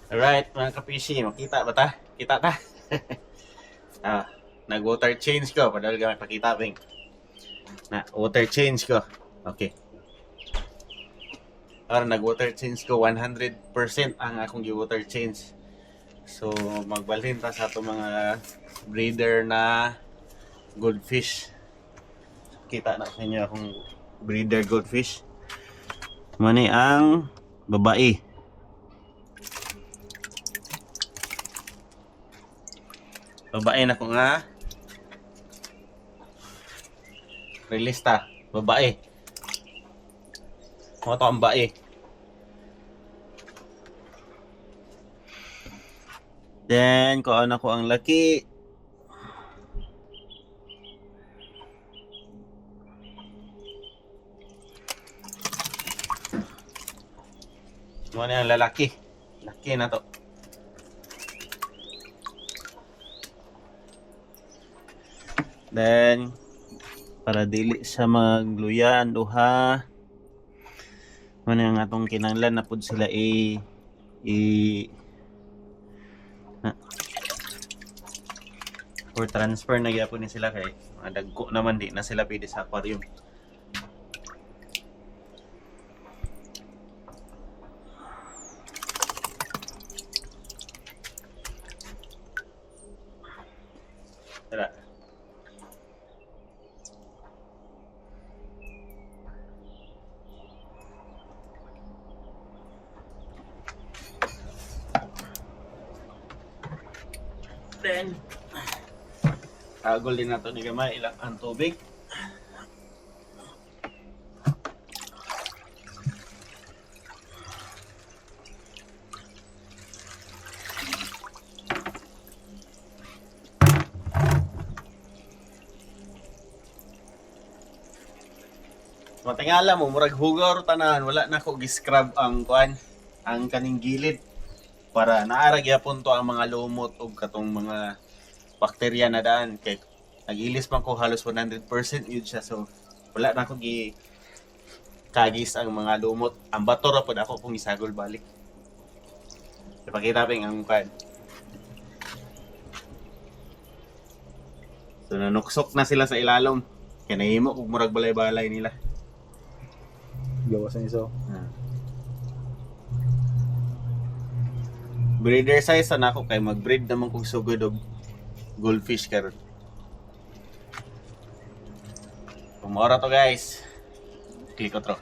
Alright, mga ka-PC, makita ba ta? Kita ta? Nag-water change ko. Padahal ka pakita, Bing. Water change ko. Okay. Nag-water change ko. 100% ang akong water change. So, magbalhin ta sa itong mga breeder na goldfish. Kita na sa inyo akong breeder goldfish. Mani ang babae. Babae na ko nga. Release ta. Babae. Mga to ang bae. Then, kung ano ko ang laki. Ano na yung lalaki. Laki na to. Then, para dili sa magluyan, duha. Ano yung atong kinanglan na po sila or transfer na gyapon ni sila kay mga dagko naman di na sila pwede sa aquarium. Tara. Then, agol din nato ni gamay ilang ang tubig. Matingala mo, murag hugaw tanan, wala na ko gi-scrub ang kuan, ang kaning gilid para naarag yapon to ang mga lumot ug katong mga bakterya na daan kay nagilis man ko halos 100% yun siya, so wala na ko gi kagis ang mga lumot. Ang bato ra pud ako kung isagol balik. Ipakita ping ang kuan. So nanuksok na sila sa ilalom. Kaya nahimo kung murag balay-balay nila. Gawas na iso. Breeder size na ako kay mag-breed naman kong sugod og goldfish karon. Kumora to guys. Click outro.